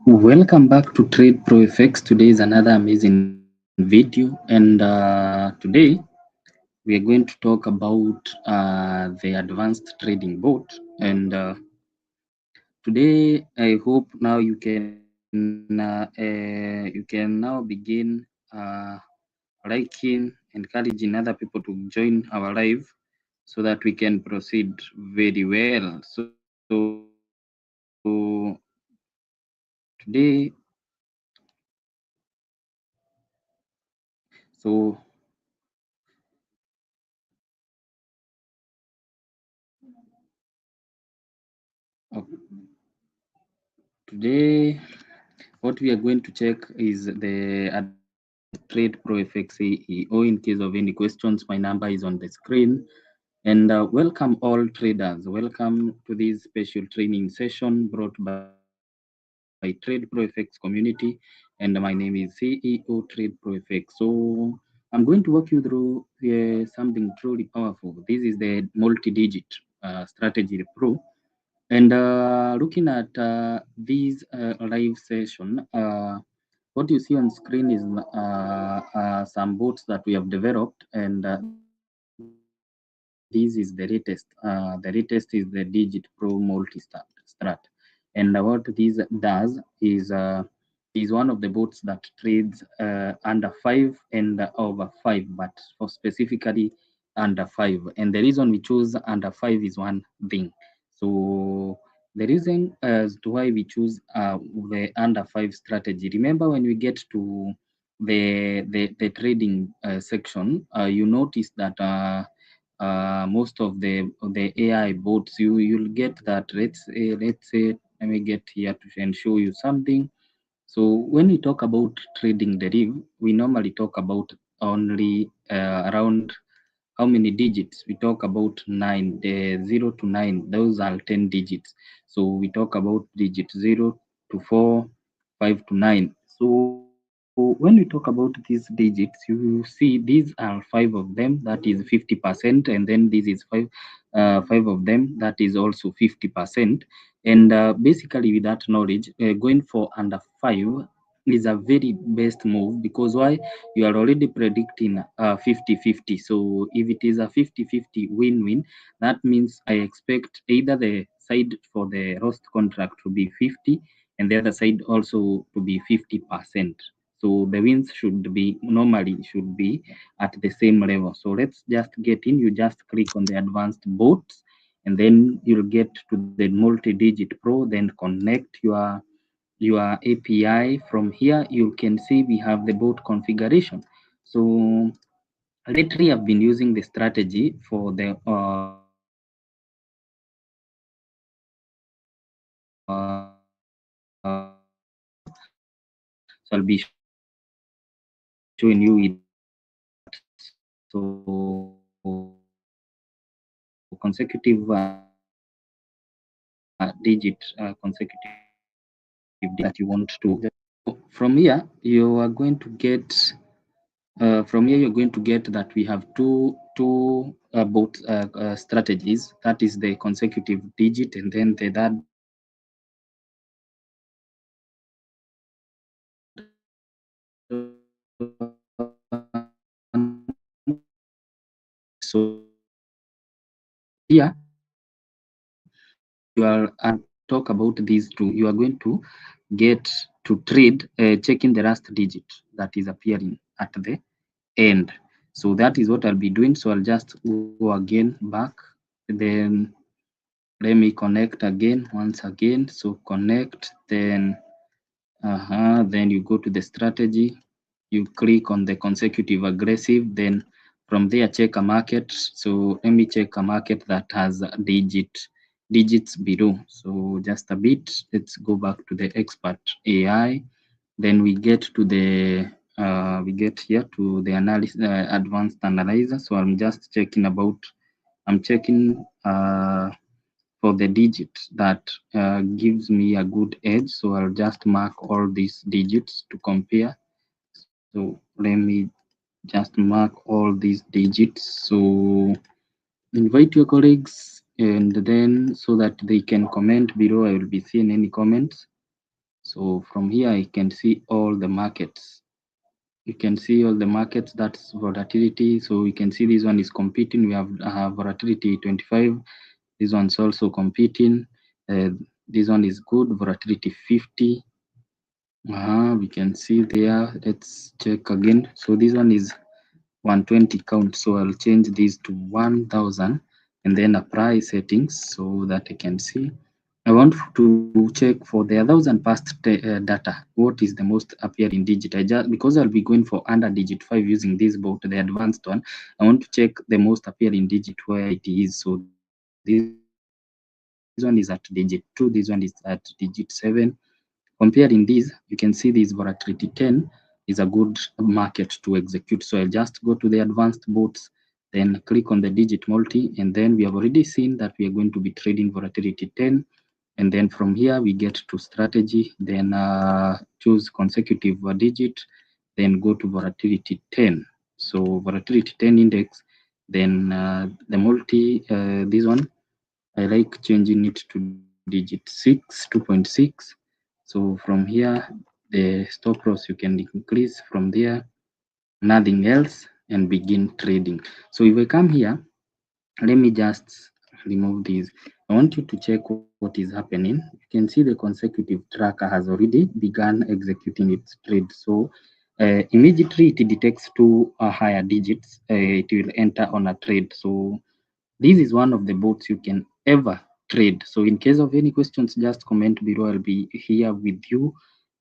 Welcome back to Trade Pro FX. Today is another amazing video, and today we are going to talk about the advanced trading bot. And today, I hope now you can now begin liking, encouraging other people to join our live so that we can proceed very well. So today, so uh, today what we are going to check is the Trade Pro FX CEO. In case of any questions, my number is on the screen. And welcome all traders. Welcome to this special training session brought by Trade Pro FX community. And my name is CEO Trade Pro FX. So I'm going to walk you through something truly powerful. This is the multi-digit strategy pro. And looking at this live session, what you see on screen is some bots that we have developed, and this is the latest. The latest is the Digit Pro Multi-Strat. And what this does is one of the bots that trades under 5 and over 5, but for specifically under 5. And the reason we choose under 5 is one thing. So the reason as to why we choose the under 5 strategy. Remember, when we get to the trading section, you notice that most of the AI bots, you'll get that. Let's say let me get here to and show you something. So when we talk about trading Deriv, we normally talk about only around how many digits. We talk about 9, the 0 to 9, those are 10 digits. So we talk about digit 0 to 4, 5 to 9. So when we talk about these digits, you see these are 5 of them, that is 50%, and then this is 5 of them, that is also 50%. And basically, with that knowledge, going for under 5 is a very best move, because why? You are already predicting 50-50. So if it is a 50-50 win-win, that means I expect either the side for the roast contract to be 50 and the other side also to be 50%. So the wins should be at the same level. So let's just get in. You just click on the advanced bots, and then you'll get to the multi-digit pro, then connect your API. From here, you can see we have the bot configuration. So lately, I've been using the strategy for the so I'll be showing you with that. So consecutive digit consecutive that you want to. From here, you are going to get. From here, you're going to get that we have two both strategies. That is the consecutive digit, and then the third so here you are talk about these two. You are going to get to trade checking the last digit that is appearing at the end. So that is what I'll be doing. So I'll just go again back, then let me connect again once again. So connect, then you go to the strategy, you click on the consecutive aggressive, then from there check a market. So let me check a market that has digits below. So just a bit, let's go back to the expert AI. Then we get to the we get here to the analysis advanced analyzer. So I'm just checking about, I'm checking for the digit that gives me a good edge. So I'll just mark all these digits to compare. So let me just mark all these digits. So invite your colleagues, and then so that they can comment below, I will be seeing any comments. So from here I can see all the markets. You can see all the markets, that's volatility. So we can see this one is competing. We have volatility 25. This one's also competing. Uh, this one is good, volatility 50. We can see there. Let's check again. So this one is 120 count. So I'll change this to 1000 and then apply settings so that I can see. I want to check for the 1000 past data. What is the most appearing digit? I just because I'll be going for under digit 5 using this bot, the advanced one. I want to check the most appearing digit where it is. So this one is at digit 2. This one is at digit 7. Comparing these, you can see this volatility 10 is a good market to execute. So I'll just go to the advanced bots, then click on the digit multi, and then we have already seen that we are going to be trading volatility 10. And then from here we get to strategy, then choose consecutive digit, then go to volatility 10. So volatility 10 index, then the multi, this one I like changing it to digit 6, 2.6. So from here, the stop loss you can increase from there, nothing else, and begin trading. So if I come here, let me just remove this. I want you to check what is happening. You can see the consecutive tracker has already begun executing its trade. So immediately it detects two higher digits, it will enter on a trade. So this is one of the bots you can ever trade. So in case of any questions, just comment below. I'll be here with you.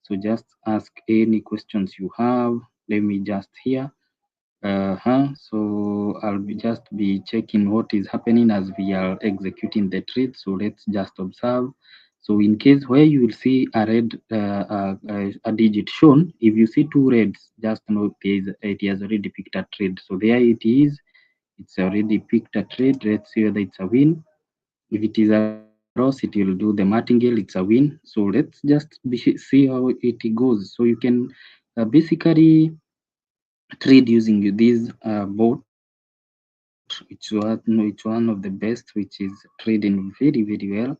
So just ask any questions you have. Let me just hear. So I'll just be checking what is happening as we are executing the trade. So let's just observe. So in case where you will see a red a digit shown, if you see two reds, just know it has already picked a trade. So there it is. It's already picked a trade. Let's see whether it's a win. If it is a loss, it will do the martingale. It's a win. So let's just see how it goes. So you can basically trade using this bot. It's one of the best, which is trading very, very well.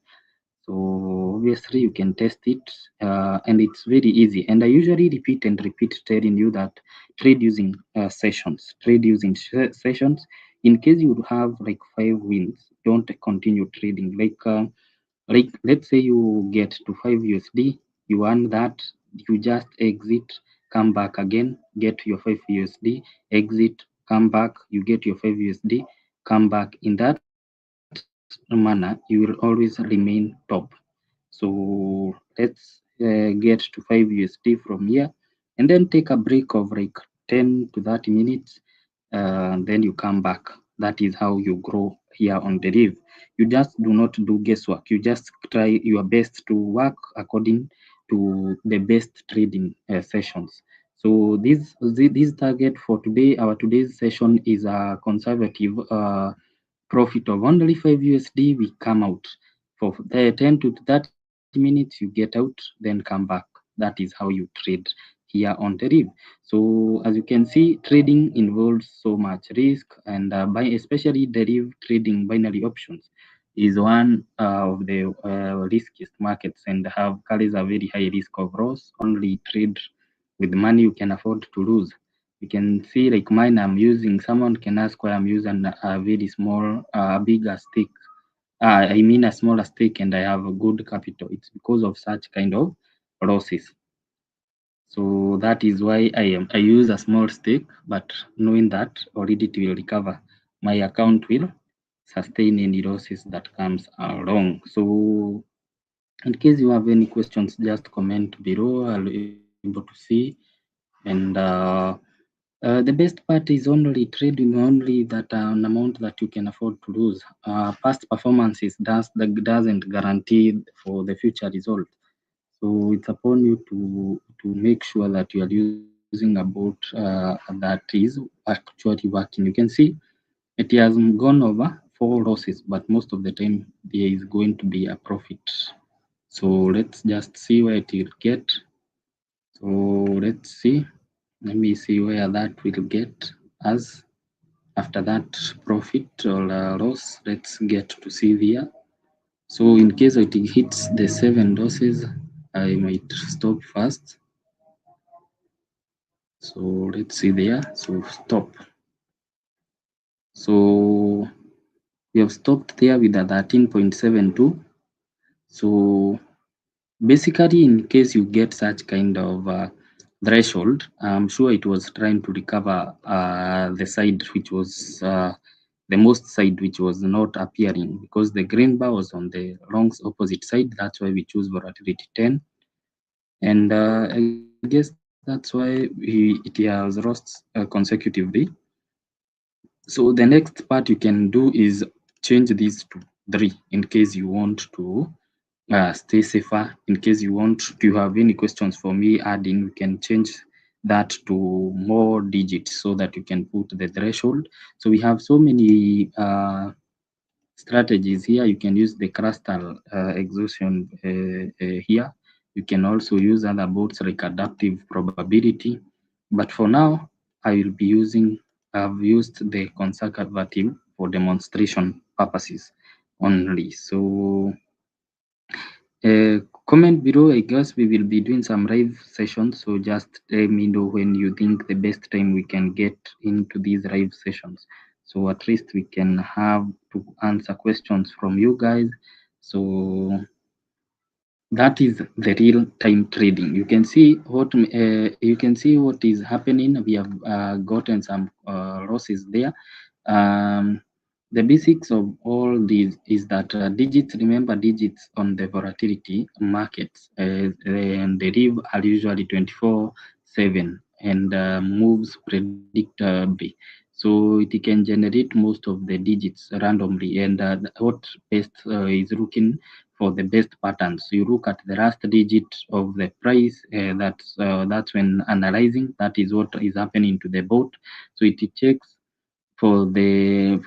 So obviously you can test it, and it's very easy. And I usually repeat telling you that trade using sessions, trade using sessions. In case you have like 5 wins, don't continue trading. Like let's say you get to 5 USD, you earn that, you just exit, come back again, get your 5 USD, exit, come back, you get your 5 USD, come back. In that manner, you will always remain top. So let's get to 5 USD from here, and then take a break of like 10 to 30 minutes, and then you come back. That is how you grow here on Deriv. You just do not do guesswork. You just try your best to work according to the best trading sessions. So this target for today, our today's session is a conservative profit of only 5 USD. We come out for 10 to 30 minutes, you get out, then come back. That is how you trade here on Deriv. So as you can see, trading involves so much risk, and by especially Deriv trading binary options is one of the riskiest markets and have carries a very high risk of loss. Only trade with money you can afford to lose. You can see like mine I'm using, someone can ask why I'm using a very small, bigger stake. I mean a smaller stake, and I have a good capital. It's because of such kind of losses. So that is why I use a small stake, but knowing that already it will recover. My account will sustain any losses that comes along. So in case you have any questions, just comment below. I'll be able to see. And the best part is only trading only that an amount that you can afford to lose. Past performances that doesn't guarantee for the future result. So it's upon you to make sure that you are using a boat that is actually working. You can see it has gone over 4 losses, but most of the time there is going to be a profit. So let's just see where it will get. So let's see. Let me see where that will get us. After that, profit or loss, let's get to see here. So in case it hits the 7 doses, I might stop first. So let's see there. So stop. So we have stopped there with a 13.72. So basically, in case you get such kind of threshold, I'm sure it was trying to recover the side which was the most side which was not appearing, because the green bar was on the wrong opposite side. That's why we choose volatility 10. And I guess that's why it has lost consecutively. So the next part you can do is change these to 3 in case you want to stay safer. In case you want to have any questions for me adding, you can change that to more digits so that you can put the threshold. So we have so many strategies here. You can use the crystal exhaustion here. You can also use other bots like adaptive probability. But for now, I will be using, I've used the conservative for demonstration purposes only. So comment below. I guess we will be doing some live sessions. So just let me know when you think the best time we can get into these live sessions. So at least we can have to answer questions from you guys. So that is the real time trading. You can see what is happening. We have gotten some losses there. um, the basics of all these is that digits, remember digits on the volatility markets, and the Deriv are usually 24/7 and moves predictably. So it can generate most of the digits randomly, and what best is looking for the best patterns. So you look at the last digit of the price. That's when analyzing. That is what is happening to the bot. So it checks for the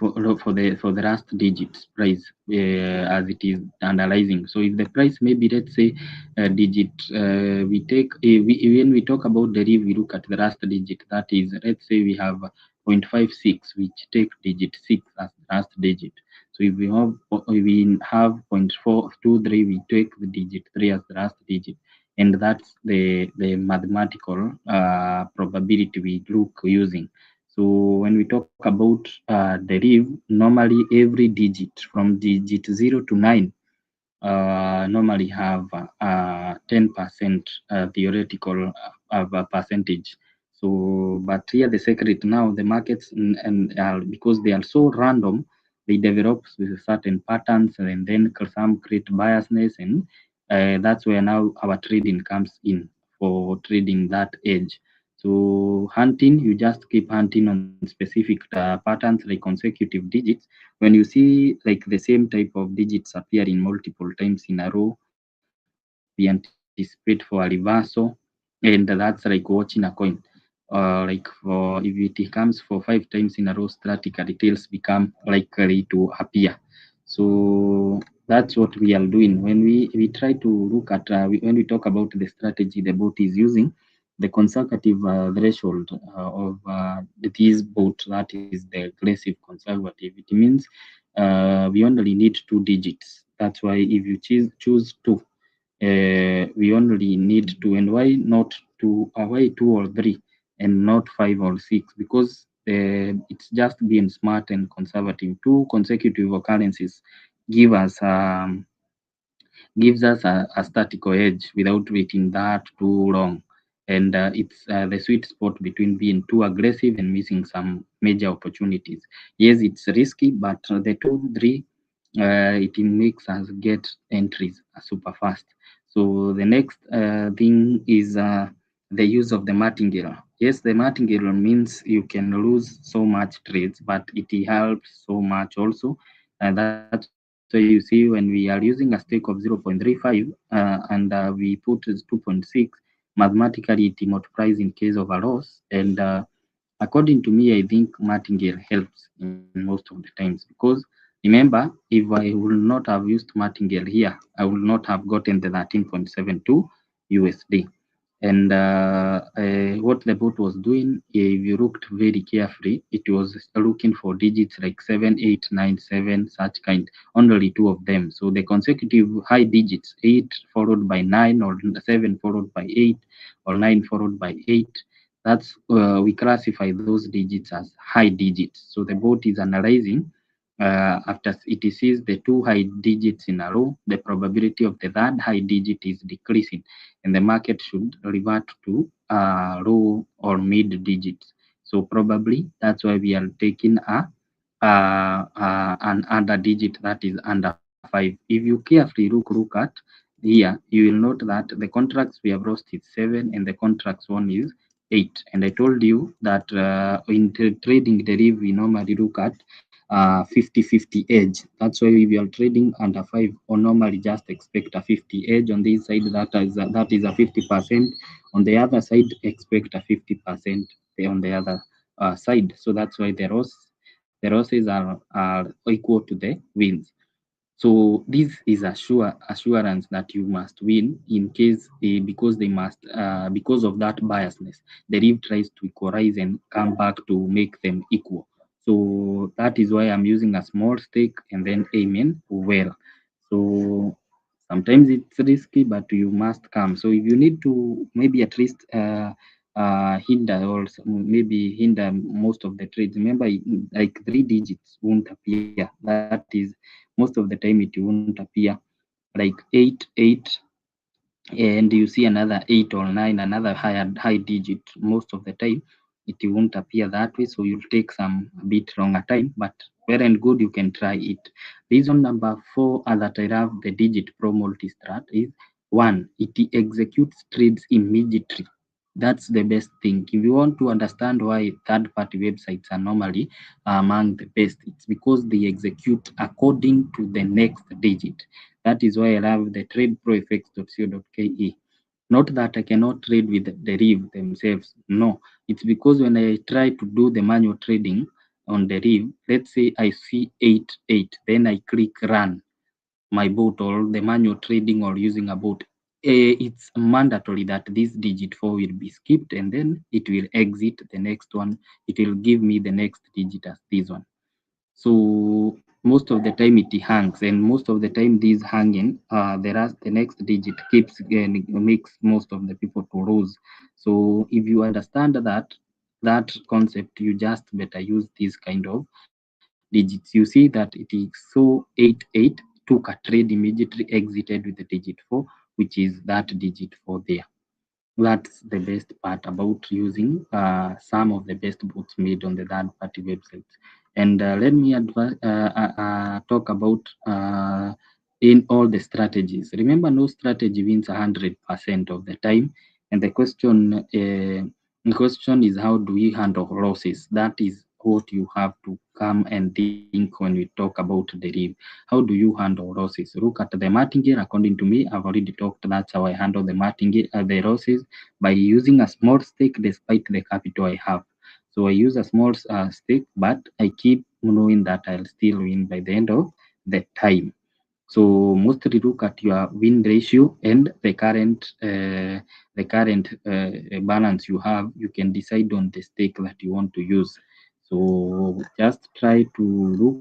last digit price as it is analyzing. So if the price maybe, let's say digit we take when we talk about the Deriv, we look at the last digit. That is, let's say we have 0.56, which take digit 6 as the last digit. So if we have 0.423, we take the digit 3 as the last digit, and that's the mathematical probability we look using. So when we talk about Deriv, normally every digit from digit 0 to 9 normally have 10% theoretical percentage. So, but here the secret now, the markets, and because they are so random, they develop with certain patterns, and then some create biasness, and that's where now our trading comes in for trading that edge. So hunting, you just keep hunting on specific patterns like consecutive digits. When you see like the same type of digits appearing multiple times in a row, we anticipate for a reversal, and that's like watching a coin. Like for if it comes for 5 times in a row, statically tails become likely to appear. So that's what we are doing when we try to look at when we talk about the strategy the bot is using. The conservative threshold of this bot, that is the aggressive conservative. It means we only need 2 digits. That's why if you choose 2, we only need 2. And why not 2? Why 2 or 3 and not 5 or 6? Because it's just being smart and conservative. 2 consecutive occurrences give us gives us a statical edge without waiting that too long. And it's the sweet spot between being too aggressive and missing some major opportunities. Yes, it's risky, but the 2, 3, it makes us get entries super fast. So the next thing is the use of the martingale. Yes, the martingale means you can lose so much trades, but it helps so much also. And that's why you see when we are using a stake of 0.35 and we put 2.6, mathematically it multiplies in case of a loss. And according to me, I think martingale helps in most of the times, because remember, if I would not have used martingale here, I would not have gotten the 13.72 USD. And what the bot was doing, if you looked very carefully, it was looking for digits like 7, 8, 9, 7, such kind, only two of them. So the consecutive high digits, 8 followed by 9, or 7 followed by 8, or 9 followed by 8, that's we classify those digits as high digits. So the bot is analyzing after it sees the two high digits in a row, the probability of the third high digit is decreasing, and the market should revert to low or mid digits. So probably that's why we are taking an under digit that is under 5. If you carefully look at here, you will note that the contracts we have lost is 7 and the contracts one is 8. And I told you that in trading Deriv, we normally look at 50-50 edge. That's why if you are trading under 5, or normally just expect a 50 edge on this side, that is a 50%. On the other side, expect a 50% on the other side. So that's why the losses are equal to the wins. So this is assurance that you must win in case because they must because of that biasness. The Deriv tries to equalize and come back to make them equal. So that is why I'm using a small stake and then aiming well. So sometimes it's risky, but you must come. So if you need to maybe at least hinder or maybe hinder most of the trades, remember like 3 digits won't appear. That is most of the time it won't appear like 8 8, and you see another 8 or 9, another high digit. Most of the time it won't appear that way, so you'll take some a bit longer time, but well and good, you can try it. Reason number 4 that I have the digit pro multi-strat is one, it executes trades immediately. That's the best thing. If you want to understand why third-party websites are normally among the best, it's because they execute according to the next digit. That is why I love the tradeprofx.co.ke. Not that I cannot trade with the Deriv themselves. No, it's because when I try to do the manual trading on Deriv, let's say I see 8 8, then I click run my bot or the manual trading or using a bot. It's mandatory that this digit 4 will be skipped and then it will exit the next one. It will give me the next digit as this one. So most of the time it hangs, and most of the time these hanging, the next digit keeps makes most of the people to lose. So if you understand that concept, you just better use this kind of digits. You see that it is so 8 8 took a trade immediately, exited with the digit 4, which is that digit 4 there. That's the best part about using some of the best bots made on the third-party websites. And let me talk about in all the strategies. Remember, no strategy wins 100% of the time. And the question is, how do we handle losses? That is what you have to come and think when we talk about Deriv. How do you handle losses? Look at the martingale. According to me, I've already talked. That's how I handle the martingale, the losses, by using a small stake despite the capital I have. So I use a small stake, but I keep knowing that I'll still win by the end of the time. So mostly look at your win ratio and the current balance you have. You can decide on the stake that you want to use. So just try to look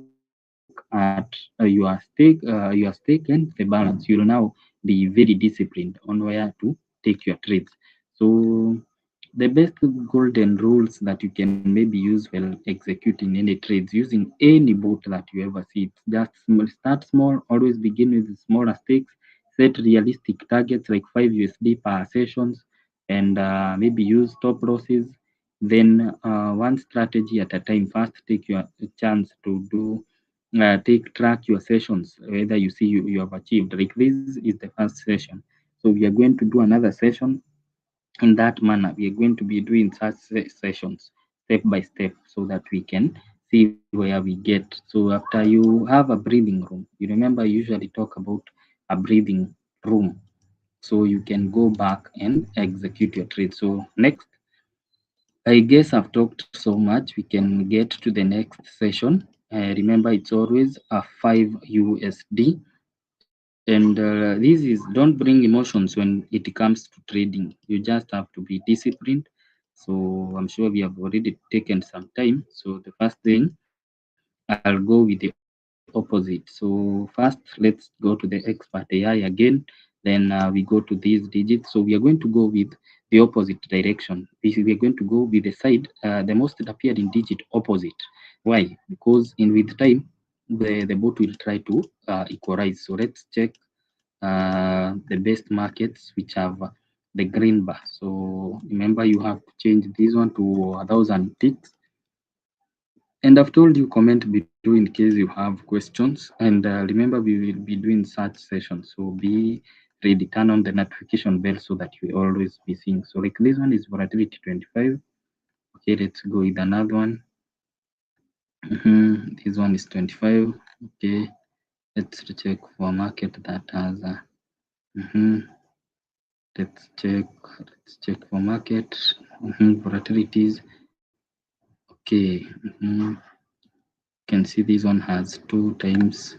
at your stake and the balance. You'll now be very disciplined on where to take your trades. So the best golden rules that you can maybe use while executing any trades using any bot that you ever see. Just start small, always begin with smaller stakes, set realistic targets like 5 USD per sessions, and maybe use stop losses. Then one strategy at a time. First, take your chance to do track your sessions, whether you see you have achieved. Like this is the first session. So we are going to do another session in that manner. We are going to be doing such sessions step by step so that we can see where we get. So after you have a breathing room, you remember I usually talk about a breathing room, so you can go back and execute your trade. So next, I guess I've talked so much. We can get to the next session. Remember, it's always a 5 USD. And this is, don't bring emotions when it comes to trading. You just have to be disciplined. So I'm sure we have already taken some time. So the first thing, I'll go with the opposite. So first, let's go to the expert AI again. Then we go to these digits. So we are going to go with the opposite direction. We are going to go with the side, the most that appeared in digit opposite. Why? Because in with time, the bot will try to equalize. So let's check the best markets which have the green bar. So remember, you have to change this one to 1,000 ticks. And I've told you comment below in case you have questions. And remember, we will be doing such sessions. So be ready, turn on the notification bell so that you always be seeing. So like this one is volatility 25. Okay, let's go with another one. This one is 25. Okay, let's check for a market that has mhm, let's check for market volatilities. Okay, you can see this one has 2 times.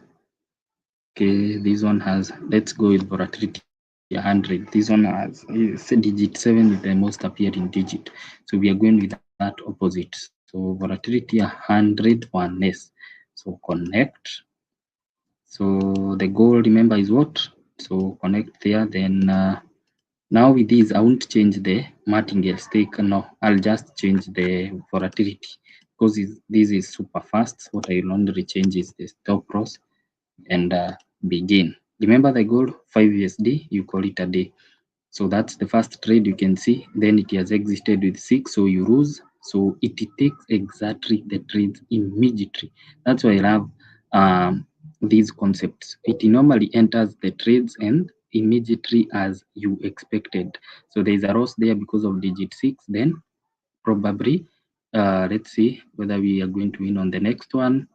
Okay, this one has, let's go with volatility 100. This one has digit 7 is the most appearing digit. So we are going with that opposite. So volatility 100 one less. So connect. So the goal, remember, is what? So connect there. Then now with this, I won't change the martingale stake. No, I'll just change the volatility because this is super fast. What I will only change is the stop loss and begin. Remember the goal, 5 USD, you call it a day. So that's the first trade you can see. Then it has exited with 6, so you lose. So it takes exactly the trades immediately. That's why I love these concepts. It normally enters the trades and immediately as you expected. So there's a loss there because of digit 6. Then probably, let's see whether we are going to win on the next one.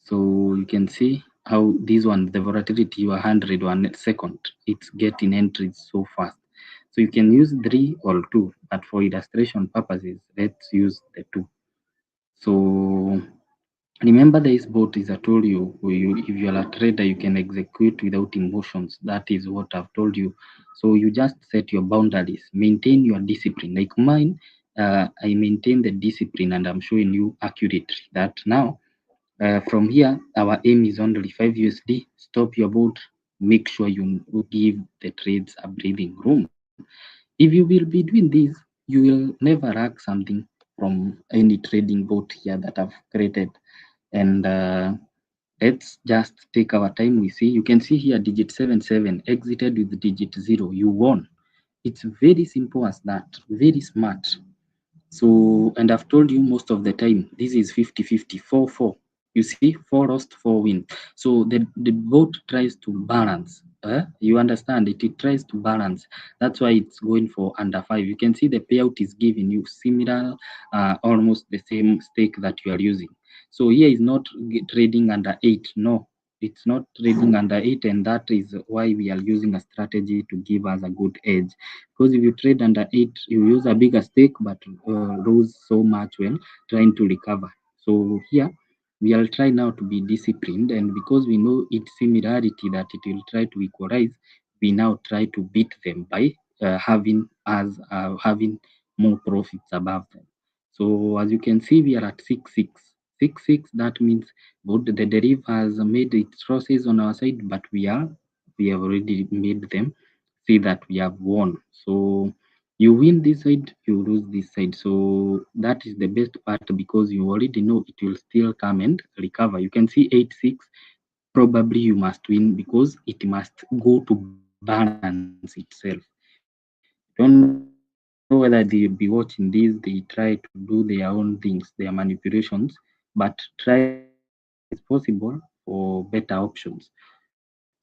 So you can see how this one, the volatility 100 1 second, it's getting entries so fast. So you can use 3 or 2, but for illustration purposes, let's use the 2. So remember this bot is I told you, if you're a trader, you can execute without emotions. That is what I've told you. So you just set your boundaries, maintain your discipline. Like mine, I maintain the discipline and I'm showing you accurately that now from here, our aim is only 5 USD. Stop your boat. Make sure you give the trades a breathing room. If you will be doing this, you will never lack something from any trading boat here that I've created. And let's just take our time. We see, you can see here digit 77 exited with digit 0. You won. It's very simple as that. Very smart. So, and I've told you most of the time, this is 50-50, 4-4. You see, 4 lost, 4 win. So the boat tries to balance. You understand it? It tries to balance. That's why it's going for under 5. You can see the payout is giving you similar, almost the same stake that you are using. So here is not trading under 8. No, it's not trading under 8, and that is why we are using a strategy to give us a good edge. Because if you trade under 8, you use a bigger stake but lose so much when trying to recover. So here we will try now to be disciplined, and because we know its similarity that it will try to equalize, we now try to beat them by having more profits above them. So as you can see, we are at 6-6. 6-6, that means both the Deriv has made its losses on our side, but we have already made them see that we have won. So you win this side, you lose this side. So that is the best part because you already know it will still come and recover. You can see 8-6. Probably you must win because it must go to balance itself. Don't know whether they'll be watching this. They try to do their own things, their manipulations, but try as much as possible for better options.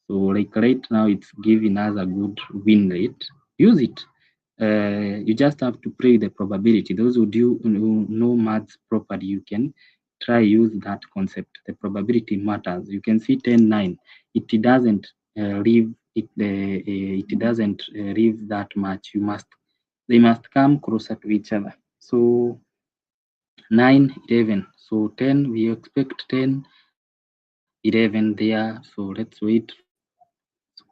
So like right now, it's giving us a good win rate. Use it. You just have to play with the probability. Those who know maths properly, you can try use that concept. The probability matters. You can see 10-9. It doesn't it doesn't leave that much. They must come closer to each other. So 9, 11. So 10, we expect 10, 11 there. So let's wait.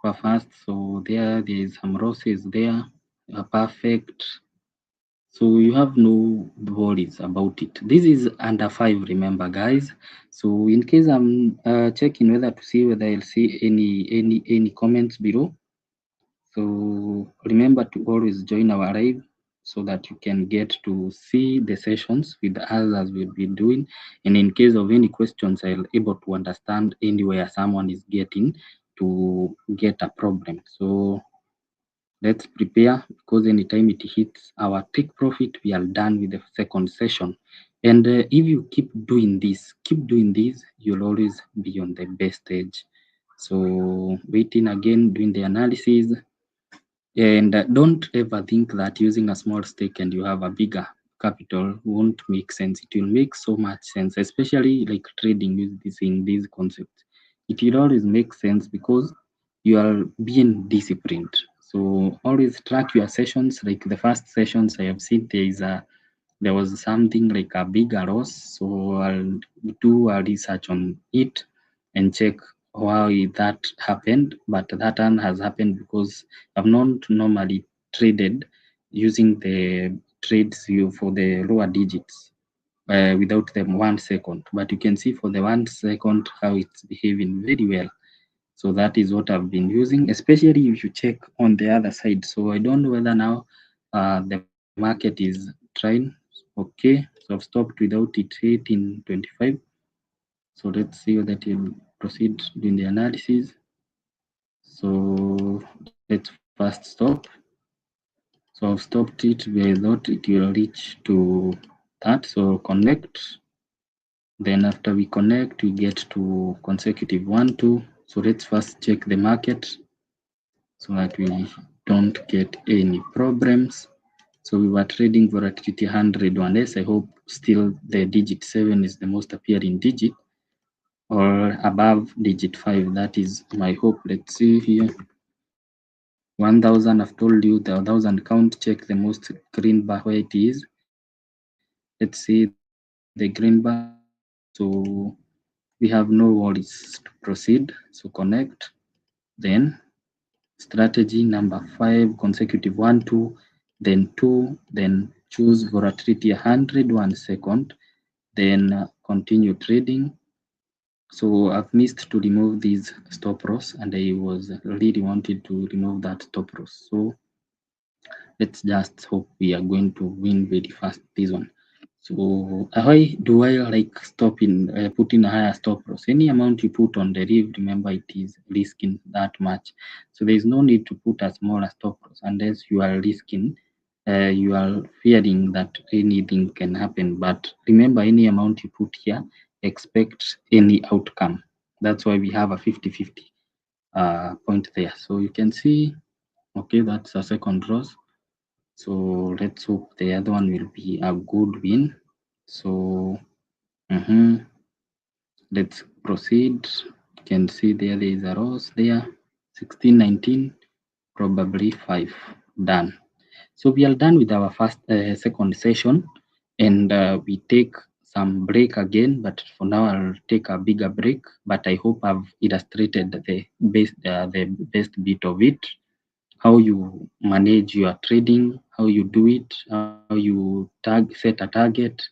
super fast. So there is some losses there. Perfect. So you have no worries about it. This is under 5, remember guys. So in case I'm checking whether to see whether I'll see any comments below. So remember to always join our live so that you can get to see the sessions with us as we'll be doing. And in case of any questions, I'll able to understand anywhere someone is getting to get a problem. So let's prepare, because anytime it hits our take profit, we are done with the second session. And if you keep doing this, you'll always be on the best stage. So waiting again, doing the analysis. And don't ever think that using a small stake and you have a bigger capital won't make sense. It will make so much sense, especially like trading using these concepts. It will always make sense because you are being disciplined. So always track your sessions. Like the first sessions I have seen, there was something like a bigger loss. So I'll do a research on it and check why that happened. But that one has happened because I've not normally traded using the trades view for the lower digits without them 1 second. But you can see for the 1 second how it's behaving very well. So that is what I've been using, especially if you check on the other side. So I don't know whether now the market is trying. Okay, so I've stopped without it hitting 25. So let's see whether it will proceed doing the analysis. So let's first stop. So I've stopped it where I thought it will reach to that. So connect. Then after we connect, we get to consecutive 1, 2. So let's first check the market so that we don't get any problems. So we were trading volatility 100 1S. I hope still the digit 7 is the most appearing digit, or above digit 5. That is my hope. Let's see here. 1000, I've told you the 1000 count. Check the most green bar where it is. Let's see the green bar. So we have no worries to proceed. So connect. Then strategy number 5, consecutive 1, 2, then 2, then choose volatility 100 1 second, then continue trading. So I've missed to remove these stop loss, and I was really wanted to remove that stop loss. So let's just hope we are going to win very fast this one. So why do I like stopping, putting a higher stop loss? Any amount you put on the Deriv, remember it is risking that much. So there is no need to put a smaller stop loss unless you are risking, you are fearing that anything can happen. But remember, any amount you put here, expect any outcome. That's why we have a 50-50 point there. So you can see, okay, that's a second loss. So let's hope the other one will be a good win. So let's proceed. You can see there is a loss there, 16, 19, probably 5. Done. So we are done with our second session, and we take some break again. But for now, I'll take a bigger break. But I hope I've illustrated the best bit of it, how you manage your trading, how you do it, how you set a target,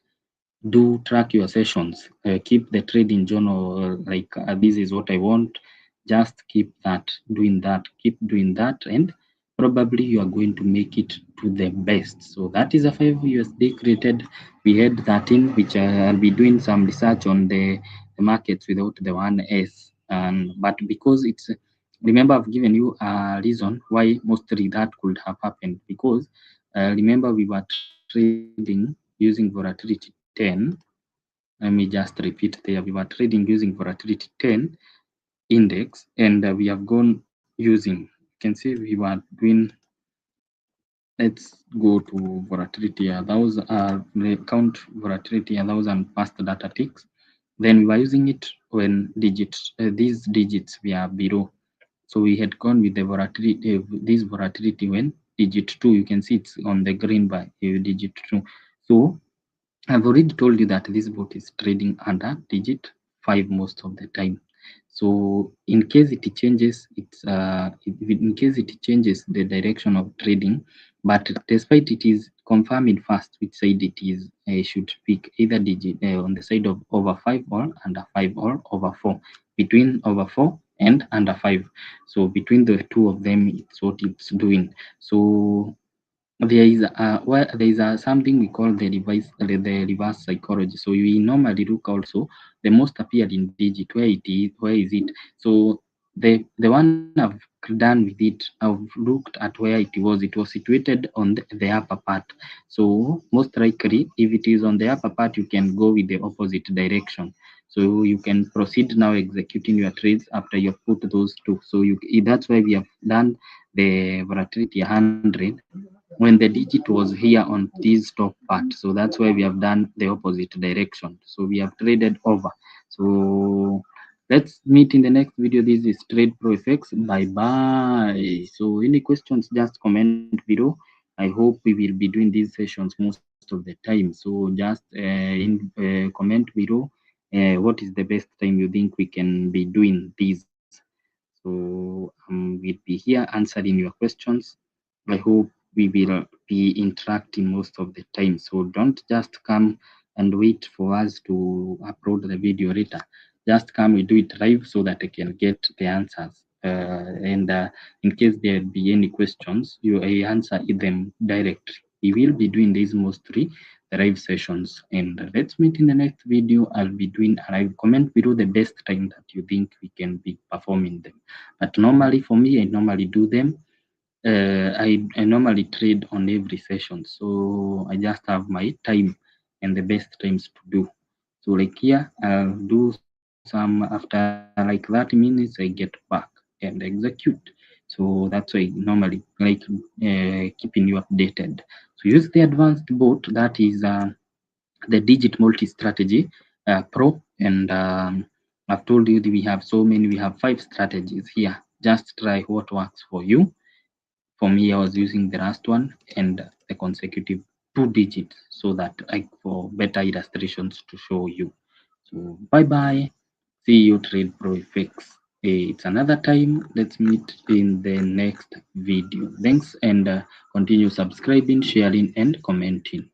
do track your sessions, keep the trading journal, like this is what I want. Just keep that, keep doing that, and probably you are going to make it to the best. So that is a 5 USD created. We had 13, which I'll be doing some research on the markets without the 1S. But because it's, remember, I've given you a reason why mostly that could have happened, because remember we were trading using volatility 10. Let me just repeat there. We were trading using volatility 10 index, and we have gone using, you can see we were doing, let's go to volatility 1000, count volatility 1000 past data ticks. Then we were using it when these digits were below. So we had gone with the volatility, this volatility when digit 2, you can see it's on the green bar, digit 2. So I've already told you that this bot is trading under digit 5 most of the time. So in case it changes, in case it changes the direction of trading, but despite it is confirming first which side it is, should pick either digit on the side of over 5 or under 5 or over 4, between over 4 and under 5. So between the two of them, it's what it's doing. So there is something we call the reverse psychology. So we normally look also the most appearing digit, where is it. So the one I've done with it, I've looked at where it was situated on the upper part. So most likely if it is on the upper part, you can go with the opposite direction. So you can proceed now executing your trades after you have put those two. So that's why we have done the volatility 100 when the digit was here on this top part. So that's why we have done the opposite direction. So we have traded over. So let's meet in the next video. This is Trade Pro Effects. Bye bye. So any questions, just comment below. I hope we will be doing these sessions most of the time. So just comment below what is the best time you think we can be doing these. So we'll be here answering your questions. I hope we will be interacting most of the time. So don't just come and wait for us to upload the video later. Just come, we do it live so that I can get the answers. And in case there be any questions, I answer them directly. We will be doing this mostly the live sessions. And let's meet in the next video. I'll be doing a live. Comment below the best time that you think we can be performing them. But normally for me, I normally do them I normally trade on every session, so I just have my time and the best times to do. So like here, I'll do some after like 30 minutes, I get back and execute. So that's why I normally like keeping you updated. So use the advanced bot, that is the Digit Multi Strategy Pro, and I've told you that we have so many. We have 5 strategies here. Just try what works for you. For me, I was using the last one and the consecutive 2 digits so that for better illustrations to show you. So bye bye. See you Trade Pro Effects. It's another time. Let's meet in the next video. Thanks, and continue subscribing, sharing, and commenting.